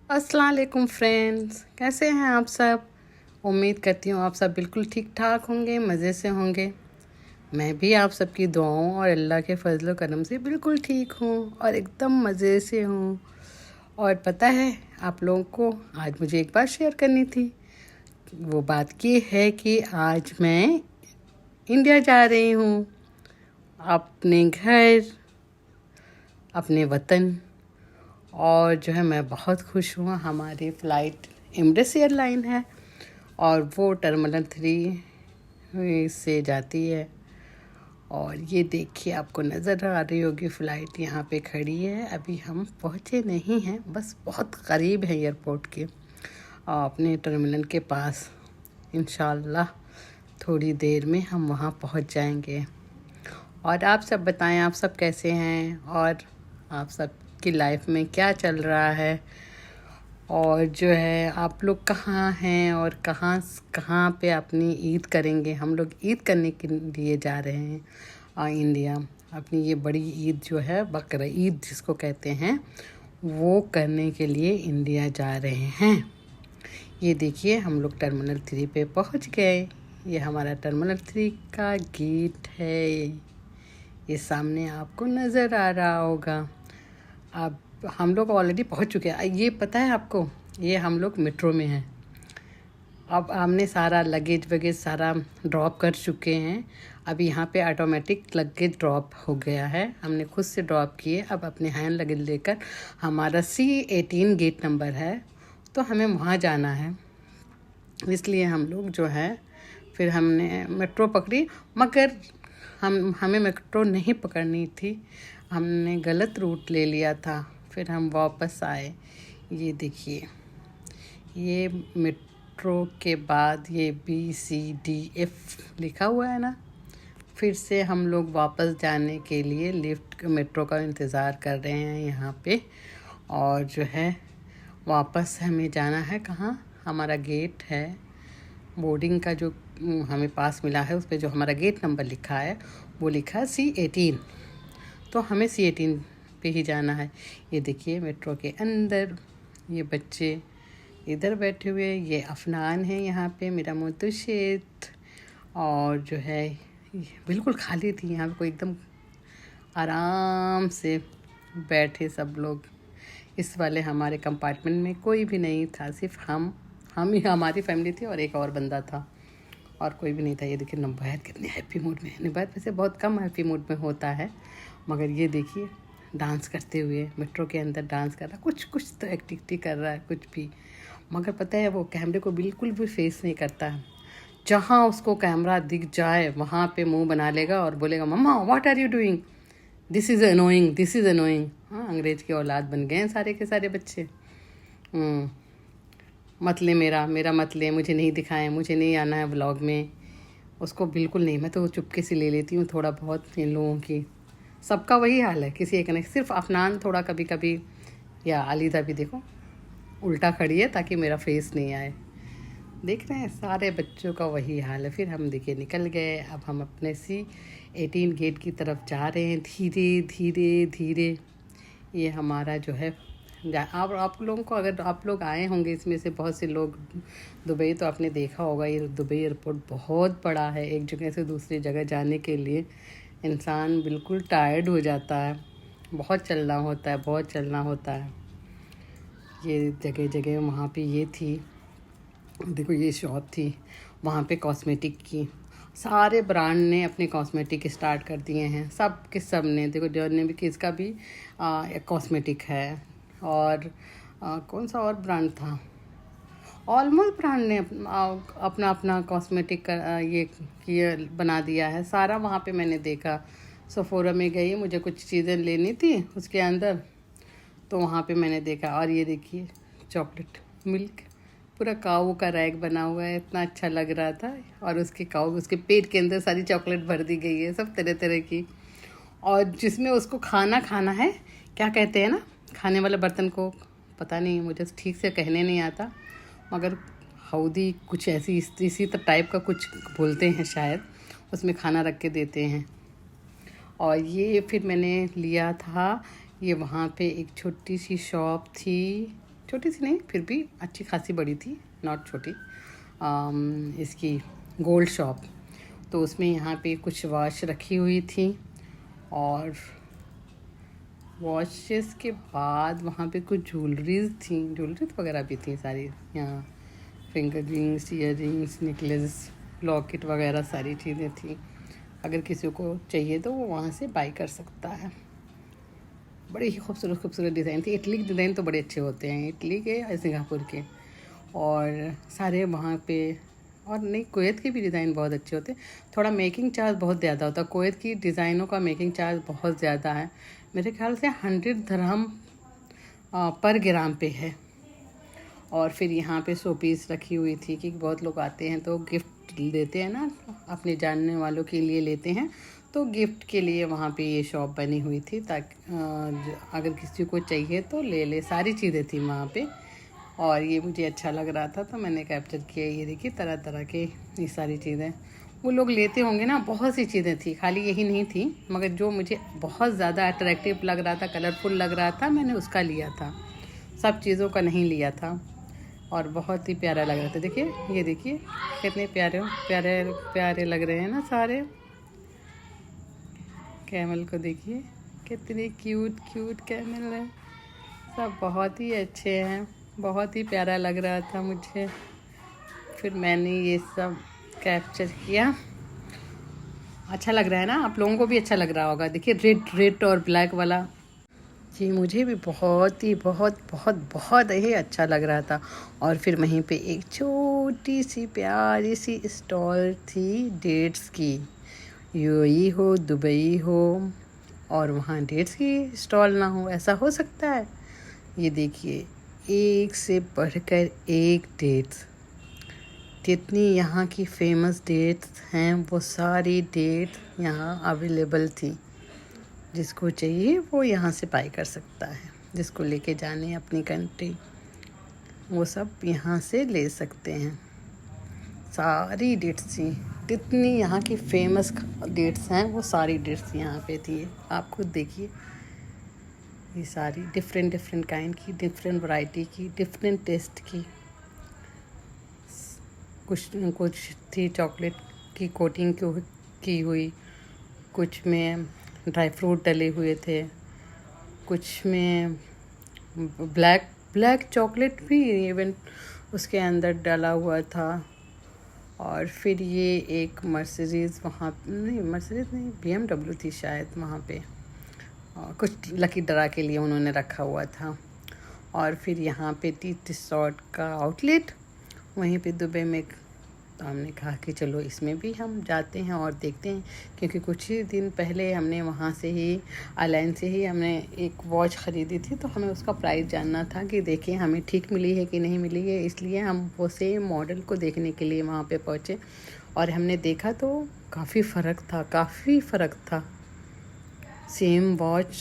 अस्सलाम वालेकुम फ्रेंड्स, कैसे हैं आप सब। उम्मीद करती हूँ आप सब बिल्कुल ठीक ठाक होंगे, मज़े से होंगे। मैं भी आप सबकी दुआओं और अल्लाह के फजल व करम से बिल्कुल ठीक हूँ और एकदम मज़े से हूँ। और पता है, आप लोगों को आज मुझे एक बात शेयर करनी थी। वो बात ये है कि आज मैं इंडिया जा रही हूँ, अपने घर, अपने वतन। और जो है मैं बहुत खुश हूँ। हमारी फ़्लाइट एमरेट्स एयरलाइन है और वो टर्मिनल 3 से जाती है। और ये देखिए, आपको नज़र आ रही होगी फ़्लाइट यहाँ पे खड़ी है। अभी हम पहुँचे नहीं हैं, बस बहुत क़रीब है एयरपोर्ट के, अपने टर्मिनल के पास। इंशाल्लाह थोड़ी देर में हम वहाँ पहुँच जाएंगे। और आप सब बताएं, आप सब कैसे हैं और आप सब की लाइफ में क्या चल रहा है। और जो है आप लोग कहाँ हैं और कहाँ कहाँ पे अपनी ईद करेंगे। हम लोग ईद करने के लिए जा रहे हैं इंडिया। अपनी ये बड़ी ईद जो है, बकरा ईद जिसको कहते हैं, वो करने के लिए इंडिया जा रहे हैं। ये देखिए, हम लोग टर्मिनल 3 पे पहुंच गए। ये हमारा टर्मिनल 3 का गेट है। ये सामने आपको नज़र आ रहा होगा। अब हम लोग ऑलरेडी पहुंच चुके हैं। ये पता है आपको, ये हम लोग मेट्रो में हैं। अब हमने सारा लगेज वगेज सारा ड्रॉप कर चुके हैं। अब यहाँ पे ऑटोमेटिक लगेज ड्रॉप हो गया है, हमने खुद से ड्रॉप किए। अब अपने हैंड लगेज लेकर, हमारा C18 गेट नंबर है, तो हमें वहाँ जाना है। इसलिए हम लोग जो है, फिर हमने मेट्रो पकड़ी, मगर हमें मेट्रो नहीं पकड़नी थी, हमने गलत रूट ले लिया था। फिर हम वापस आए। ये देखिए, ये मेट्रो के बाद ये BCDF लिखा हुआ है ना। फिर से हम लोग वापस जाने के लिए लिफ्ट मेट्रो का इंतज़ार कर रहे हैं यहाँ पे। और जो है वापस हमें जाना है कहाँ, हमारा गेट है बोर्डिंग का जो हमें पास मिला है, उस पर जो हमारा गेट नंबर लिखा है वो लिखा है C18। तो हमें C18 पे ही जाना है। ये देखिए, मेट्रो के अंदर ये बच्चे इधर बैठे हुए, ये अफनान है यहाँ पे, मेरा मोतुशेत। और जो है बिल्कुल खाली थी यहाँ पे, कोई एकदम आराम से बैठे सब लोग। इस वाले हमारे कंपार्टमेंट में कोई भी नहीं था, सिर्फ हम ही, हमारी फैमिली थी और एक और बंदा था, और कोई भी नहीं था। ये देखिए नबाहत कितने हैप्पी मूड में है। नबाहत वैसे बहुत कम हैप्पी मूड में होता है, मगर ये देखिए डांस करते हुए मेट्रो के अंदर डांस कर रहा, कुछ तो एक्टिविटी कर रहा है कुछ भी। मगर पता है, वो कैमरे को बिल्कुल भी फेस नहीं करता है। जहाँ उसको कैमरा दिख जाए वहाँ पे मुंह बना लेगा और बोलेगा, mama what are you doing, this is annoying, this is annoying. हाँ, अंग्रेज की औलाद बन गए हैं सारे के सारे बच्चे। मत ले मेरा मत ले, मुझे नहीं दिखाएं, मुझे नहीं आना है व्लॉग में। उसको बिल्कुल नहीं, मैं तो चुपके से ले लेती हूँ थोड़ा बहुत इन लोगों की। सबका वही हाल है, किसी एक नहीं, सिर्फ अफनान थोड़ा कभी कभी, या आलिदा भी देखो उल्टा खड़ी है ताकि मेरा फेस नहीं आए। देख रहे हैं, सारे बच्चों का वही हाल है। फिर हम देखिए निकल गए। अब हम अपने C18 गेट की तरफ जा रहे हैं, धीरे धीरे धीरे। ये हमारा जो है, आप लोगों को, अगर आप लोग आए होंगे इसमें से बहुत से लोग दुबई, तो आपने देखा होगा ये दुबई एयरपोर्ट बहुत बड़ा है। एक जगह से दूसरी जगह जाने के लिए इंसान बिल्कुल टायर्ड हो जाता है, बहुत चलना होता है, बहुत चलना होता है। ये जगह जगह वहाँ पे ये थी, देखो ये शॉप थी वहाँ पे कॉस्मेटिक की। सारे ब्रांड ने अपने कॉस्मेटिक स्टार्ट कर दिए हैं, सब के सब ने। देखो डॉन ने भी, किसका भी एक कॉस्मेटिक है। और कौन सा और ब्रांड था, ऑलमोस्ट ब्रांड ने अपना अपना कॉस्मेटिक का ये किया, बना दिया है सारा। वहाँ पे मैंने देखा, सफोरा में गई, मुझे कुछ चीज़ें लेनी थी उसके अंदर, तो वहाँ पे मैंने देखा। और ये देखिए चॉकलेट मिल्क, पूरा काऊ का रैक बना हुआ है, इतना अच्छा लग रहा था। और उसके काऊ, उसके पेट के अंदर सारी चॉकलेट भर दी गई है, सब तरह तरह की। और जिसमें उसको खाना है, क्या कहते हैं ना, खाने वाले बर्तन को पता नहीं, मुझे ठीक से कहने नहीं आता, मगर हौदी कुछ ऐसी इसी टाइप का कुछ बोलते हैं शायद, उसमें खाना रख के देते हैं। और ये फिर मैंने लिया था, ये वहाँ पे एक छोटी सी शॉप थी, छोटी सी नहीं, फिर भी अच्छी खासी बड़ी थी, नॉट छोटी। इसकी गोल्ड शॉप, तो उसमें यहाँ पे कुछ वॉच रखी हुई थी, और वॉचेस के बाद वहाँ पे कुछ ज्वेलरीज थी, ज्वेलरीज वगैरह भी थी सारी। यहाँ finger rings, year rings, necklace, locket वगैरह सारी चीज़ें थी। अगर किसी को चाहिए तो वो वहाँ से बाई कर सकता है। बड़ी ही खूबसूरत खूबसूरत डिज़ाइन थी। इटली के डिज़ाइन तो बड़े अच्छे होते हैं, इटली के या सिंगापुर के, और सारे वहाँ पे। और नहीं, कुवैत के भी डिज़ाइन बहुत अच्छे होते हैं। थोड़ा मेकिंग चार्ज बहुत ज़्यादा होता है, कुवैत की डिज़ाइनों का मेकिंग चार्ज बहुत ज़्यादा है। मेरे ख्याल से 100 दिरहम पर ग्राम पे है। और फिर यहाँ पे शो पीस रखी हुई थी कि बहुत लोग आते हैं तो गिफ्ट देते हैं ना, अपने जानने वालों के लिए लेते हैं, तो गिफ्ट के लिए वहाँ पे ये शॉप बनी हुई थी, ताकि अगर किसी को चाहिए तो ले ले। सारी चीज़ें थी वहाँ पे, और ये मुझे अच्छा लग रहा था तो मैंने कैप्चर किया। ये देखिए तरह तरह के ये सारी चीज़ें वो लोग लेते होंगे ना, बहुत सी चीज़ें थी, खाली यही नहीं थी, मगर जो मुझे बहुत ज़्यादा अट्रैक्टिव लग रहा था, कलरफुल लग रहा था, मैंने उसका लिया था। सब चीज़ों का नहीं लिया था, और बहुत ही प्यारा लग रहा था। देखिए, ये देखिए कितने प्यारे प्यारे प्यारे लग रहे हैं ना सारे। कैमल को देखिए, कितने क्यूट क्यूट कैमल हैं, सब बहुत ही अच्छे हैं। बहुत ही प्यारा लग रहा था मुझे, फिर मैंने ये सब कैप्चर किया। अच्छा लग रहा है ना, आप लोगों को भी अच्छा लग रहा होगा। देखिए रेड रेड और ब्लैक वाला, जी मुझे भी बहुत ही बहुत बहुत बहुत ही अच्छा लग रहा था। और फिर वहीं पे एक छोटी सी प्यारी सी स्टॉल थी डेट्स की। यूएई हो, दुबई हो, और वहाँ डेट्स की स्टॉल ना हो, ऐसा हो सकता है? ये देखिए, एक से बढ़कर एक डेट्स, जितनी यहाँ की फेमस डेट्स हैं वो सारी डेट यहाँ अवेलेबल थी। जिसको चाहिए वो यहाँ से बाई कर सकता है, जिसको लेके जाने अपनी कंट्री, वो सब यहाँ से ले सकते हैं। सारी डेट्स थी, जितनी यहाँ की फेमस डेट्स हैं वो सारी डेट्स यहाँ पे थी। आप खुद देखिए, ये सारी डिफरेंट डिफरेंट काइंड की, डिफरेंट वैरायटी की, डिफरेंट टेस्ट की। कुछ कुछ थी चॉकलेट की कोटिंग की हुई, कुछ में ड्राई फ्रूट डले हुए थे, कुछ में ब्लैक ब्लैक चॉकलेट भी इवन उसके अंदर डाला हुआ था। और फिर ये एक मर्सिडीज़, वहाँ नहीं मर्सिडीज़ नहीं, BMW थी शायद वहाँ पे, और कुछ लकी ड्रा के लिए उन्होंने रखा हुआ था। और फिर यहाँ पे टी शर्ट का आउटलेट वहीं पे दुबई में, तो हमने कहा कि चलो इसमें भी हम जाते हैं और देखते हैं, क्योंकि कुछ ही दिन पहले हमने वहाँ से ही ऑनलाइन से ही हमने एक वॉच ख़रीदी थी, तो हमें उसका प्राइस जानना था कि देखें हमें ठीक मिली है कि नहीं मिली है। इसलिए हम वो सेम मॉडल को देखने के लिए वहाँ पे पहुँचे, और हमने देखा तो काफ़ी फ़र्क था, काफ़ी फ़र्क था। सेम वॉच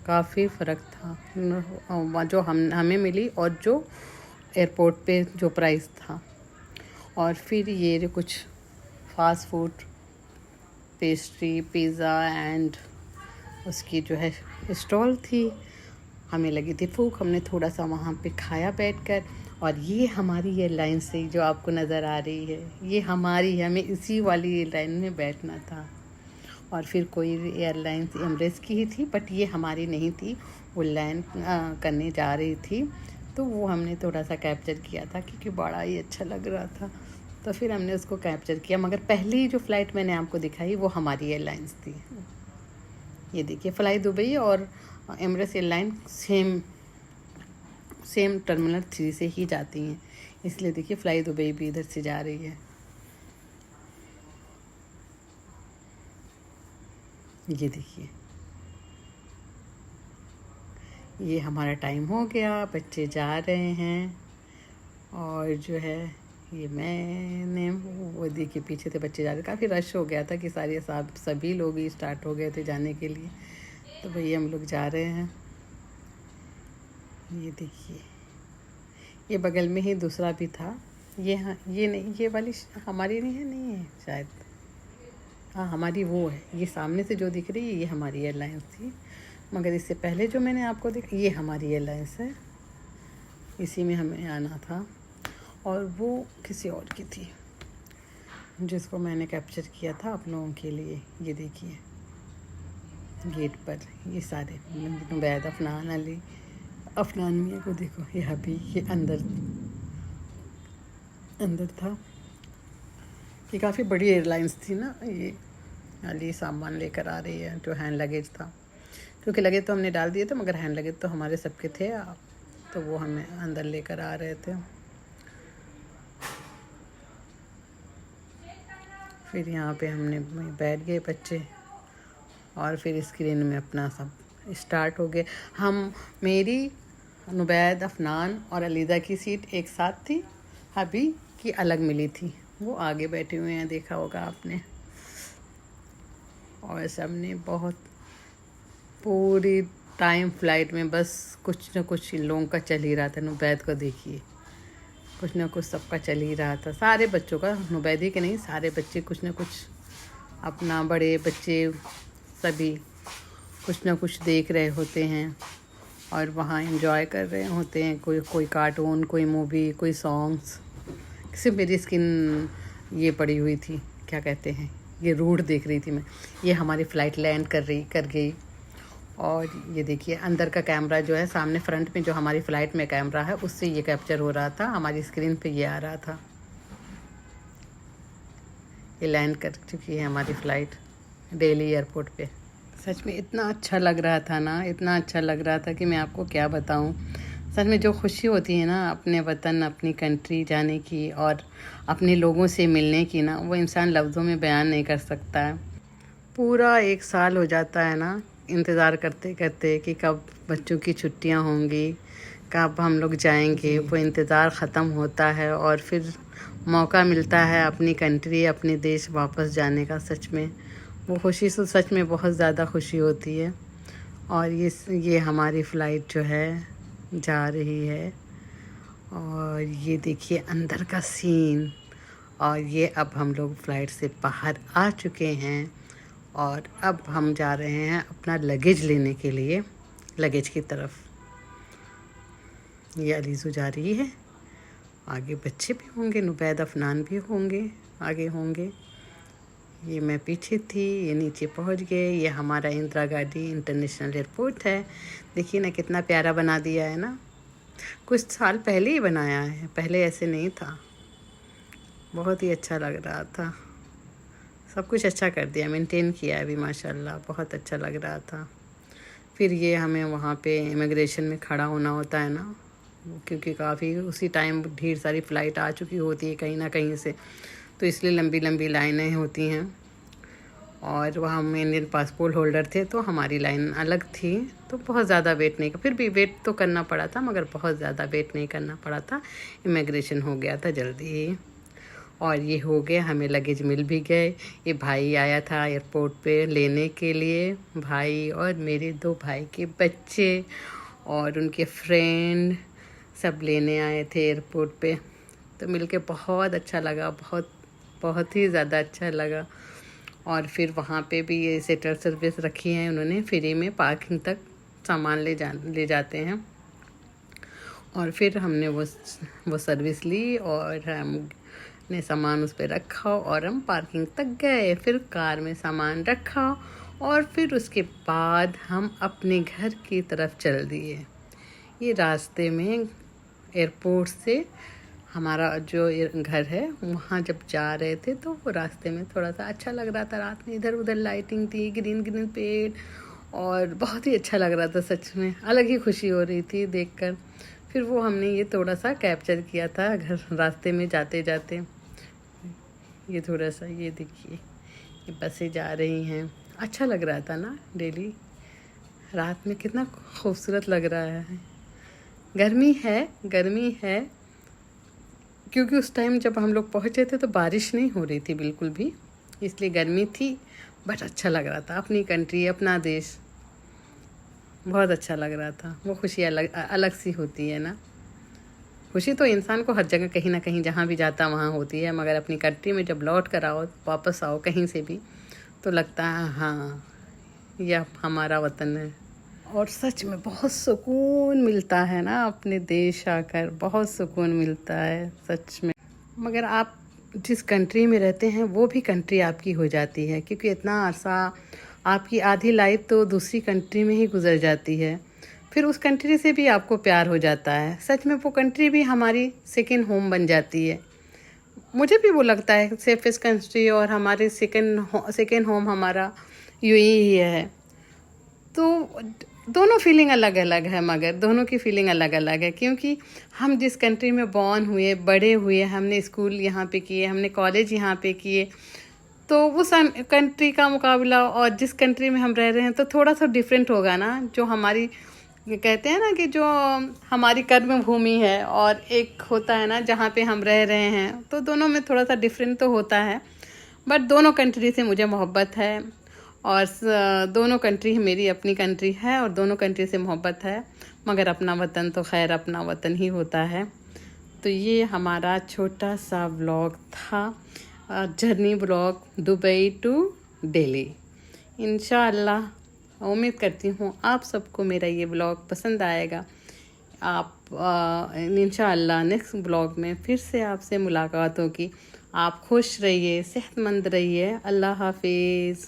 काफ़ी फ़र्क था जो हमें मिली और जो एयरपोर्ट पे जो प्राइस था। और फिर ये जो कुछ fast food, pastry, pizza and उसकी जो है स्टॉल थी, हमें लगी थी भूख, हमने थोड़ा सा वहाँ पे खाया बैठकर। और ये हमारी एयरलाइन से जो आपको नज़र आ रही है, ये हमारी, हमें इसी वाली एयरलाइन में बैठना था। और फिर कोई एयरलाइन एमरेट्स की ही थी, बट ये हमारी नहीं थी, वो लैंड करने जा रही थी, तो वो हमने थोड़ा सा कैप्चर किया था क्योंकि बड़ा ही अच्छा लग रहा था, तो फिर हमने उसको कैप्चर किया। मगर पहली जो फ़्लाइट मैंने आपको दिखाई वो हमारी एयरलाइंस थी। ये देखिए, फ्लाई दुबई और एमरेट्स एयरलाइन सेम टर्मिनल 3 से ही जाती हैं, इसलिए देखिए फ्लाई दुबई भी इधर से जा रही है। ये देखिए, ये हमारा टाइम हो गया, बच्चे जा रहे हैं, और जो है ये मैंने वो देखिए पीछे से बच्चे जा रहे, काफ़ी रश हो गया था कि सभी लोग ही स्टार्ट हो गए थे जाने के लिए, तो भैया हम लोग जा रहे हैं। ये देखिए, ये बगल में ही दूसरा भी था, ये हाँ, ये नहीं, ये वाली हमारी नहीं है शायद, हाँ हमारी वो है। ये सामने से जो दिख रही है ये हमारी एयरलाइंस थी, मगर इससे पहले जो मैंने आपको देखा ये हमारी एयरलाइंस है। इसी में हमें आना था और वो किसी और की थी जिसको मैंने कैप्चर किया था आप लोगों के लिए। ये देखिए गेट पर ये सारे नुबैद, अफनान, अली, अफनान मियाँ को देखो, ये हबी, ये अंदर था। ये काफ़ी बड़ी एयरलाइंस थी ना। ये अली सामान लेकर आ रही है जो हैंड लगेज था, क्योंकि लगेज तो हमने डाल दिए थे मगर हैंड लगेज तो हमारे सबके थे, तो वो हमें अंदर लेकर आ रहे थे। फिर यहाँ पे हमने बैठ गए बच्चे और फिर स्क्रीन में अपना सब स्टार्ट हो गए। मेरी, नुबैद, अफनान और अलीदा की सीट एक साथ थी, हबी की अलग मिली थी, वो आगे बैठे हुए हैं, देखा होगा आपने। और सबने बहुत पूरी टाइम फ़्लाइट में बस कुछ न कुछ इन लोगों का चल ही रहा था। नुबैद को देखिए, कुछ न कुछ सबका चल ही रहा था, सारे बच्चों का, नुबैद ही के नहीं, सारे बच्चे कुछ न कुछ अपना, बड़े बच्चे सभी कुछ न कुछ देख रहे होते हैं और वहाँ एंजॉय कर रहे होते हैं। कोई कार्टून, कोई मूवी, कोई सॉन्ग्स। सिर्फ मेरी स्किन ये पड़ी हुई थी, क्या कहते हैं, ये रोड देख रही थी मैं। ये हमारी फ़्लाइट लैंड कर गई और ये देखिए अंदर का कैमरा जो है, सामने फ्रंट में जो हमारी फ़्लाइट में कैमरा है उससे ये कैप्चर हो रहा था, हमारी स्क्रीन पे ये आ रहा था। ये लैंड कर चुकी है हमारी फ़्लाइट दिल्ली एयरपोर्ट पे। सच में इतना अच्छा लग रहा था ना, इतना अच्छा लग रहा था कि मैं आपको क्या बताऊं। सच में जो खुशी होती है ना अपने वतन, अपनी कंट्री जाने की और अपने लोगों से मिलने की ना, वो इंसान लफ्ज़ों में बयान नहीं कर सकता है। पूरा 1 साल हो जाता है ना इंतज़ार करते करते कि कब बच्चों की छुट्टियां होंगी, कब हम लोग जाएंगे। वो इंतज़ार ख़त्म होता है और फिर मौका मिलता है अपनी कंट्री, अपने देश वापस जाने का। सच में वो खुशी तो सच में बहुत ज़्यादा खुशी होती है। और ये हमारी फ़्लाइट जो है जा रही है और ये देखिए अंदर का सीन। और ये अब हम लोग फ़्लाइट से बाहर आ चुके हैं और अब हम जा रहे हैं अपना लगेज लेने के लिए, लगेज की तरफ। ये अलीज़ू जा रही है, आगे बच्चे भी होंगे, नुबैद, अफनान भी होंगे, आगे होंगे। ये मैं पीछे थी, ये नीचे पहुंच गए। ये हमारा इंदिरा गांधी इंटरनेशनल एयरपोर्ट है। देखिए ना कितना प्यारा बना दिया है ना, कुछ साल पहले ही बनाया है, पहले ऐसे नहीं था। बहुत ही अच्छा लग रहा था, सब कुछ अच्छा कर दिया, मेंटेन किया है अभी माशाल्लाह, बहुत अच्छा लग रहा था। फिर ये हमें वहाँ पे इमिग्रेशन में खड़ा होना होता है ना, क्योंकि काफ़ी उसी टाइम ढेर सारी फ़्लाइट आ चुकी होती है कहीं ना कहीं से, तो इसलिए लंबी लंबी लाइनें होती हैं। और वहाँ हम इंडियन पासपोर्ट होल्डर थे तो हमारी लाइन अलग थी, तो बहुत ज़्यादा वेट नहीं, फिर भी वेट तो करना पड़ा था मगर बहुत ज़्यादा वेट नहीं करना पड़ा था, इमिग्रेशन हो गया था जल्दी ही। और ये हो गया, हमें लगेज मिल भी गए। ये भाई आया था एयरपोर्ट पे लेने के लिए, भाई और मेरे 2 भाई के बच्चे और उनके फ्रेंड सब लेने आए थे एयरपोर्ट पे। तो मिलके बहुत अच्छा लगा, बहुत ही ज़्यादा अच्छा लगा। और फिर वहाँ पे भी ये शटल सर्विस रखी है उन्होंने, फ्री में पार्किंग तक सामान ले जाते हैं। और फिर हमने वो सर्विस ली और हमने सामान उस पर रखा और हम पार्किंग तक गए। फिर कार में सामान रखा और फिर उसके बाद हम अपने घर की तरफ चल दिए। ये रास्ते में एयरपोर्ट से हमारा जो घर है वहाँ जब जा रहे थे तो वो रास्ते में थोड़ा सा अच्छा लग रहा था, रात में इधर उधर लाइटिंग थी, ग्रीन ग्रीन पेड़, और बहुत ही अच्छा लग रहा था। सच में अलग ही खुशी हो रही थी देखकर। फिर वो हमने ये थोड़ा सा कैप्चर किया था घर रास्ते में जाते जाते। ये थोड़ा सा, ये देखिए ये बसें जा रही हैं, अच्छा लग रहा था ना। दिल्ली रात में कितना खूबसूरत लग रहा है। गर्मी है क्योंकि उस टाइम जब हम लोग पहुँचे थे तो बारिश नहीं हो रही थी बिल्कुल भी, इसलिए गर्मी थी, बट अच्छा लग रहा था। अपनी कंट्री, अपना देश, बहुत अच्छा लग रहा था। वो खुशी अलग सी होती है ना। खुशी तो इंसान को हर जगह कहीं ना कहीं जहाँ भी जाता वहाँ होती है, मगर अपनी कंट्री में जब लौट कर आओ, वापस आओ कहीं से भी, तो लगता है हाँ यह हमारा वतन है। और सच में बहुत सुकून मिलता है ना, अपने देश आकर बहुत सुकून मिलता है सच में। मगर आप जिस कंट्री में रहते हैं वो भी कंट्री आपकी हो जाती है, क्योंकि इतना अर्सा आपकी आधी लाइफ तो दूसरी कंट्री में ही गुजर जाती है। फिर उस कंट्री से भी आपको प्यार हो जाता है। सच में वो कंट्री भी हमारी सेकंड होम बन जाती है। मुझे भी वो लगता है सेफेस्ट कंट्री, और हमारे सेकंड होम हमारा यूएई ही है। तो दोनों फीलिंग अलग अलग है, मगर दोनों की फीलिंग अलग अलग है, क्योंकि हम जिस कंट्री में बॉर्न हुए, बड़े हुए, हमने स्कूल यहाँ पे किए, हमने कॉलेज यहाँ पे किए, तो उस कंट्री का मुकाबला और जिस कंट्री में हम रह रहे हैं तो थोड़ा सा डिफरेंट होगा ना। जो हमारी कहते हैं ना कि जो हमारी कर्म भूमि है और एक होता है ना जहाँ पे हम रह रहे हैं, तो दोनों में थोड़ा सा डिफरेंट तो होता है। बट दोनों कंट्री से मुझे मोहब्बत है, और दोनों कंट्री मेरी अपनी कंट्री है और दोनों कंट्री से मोहब्बत है। मगर अपना वतन तो खैर अपना वतन ही होता है। तो ये हमारा छोटा सा व्लॉग था, journey vlog Dubai to Delhi. इंशाअल्लाह उम्मीद करती हूँ आप सबको मेरा ये व्लॉग पसंद आएगा। आप इंशाअल्लाह नेक्स्ट व्लॉग में फिर से आपसे मुलाकात होगी। आप खुश रहिए, सेहतमंद रहिए। अल्लाह हाफिज़।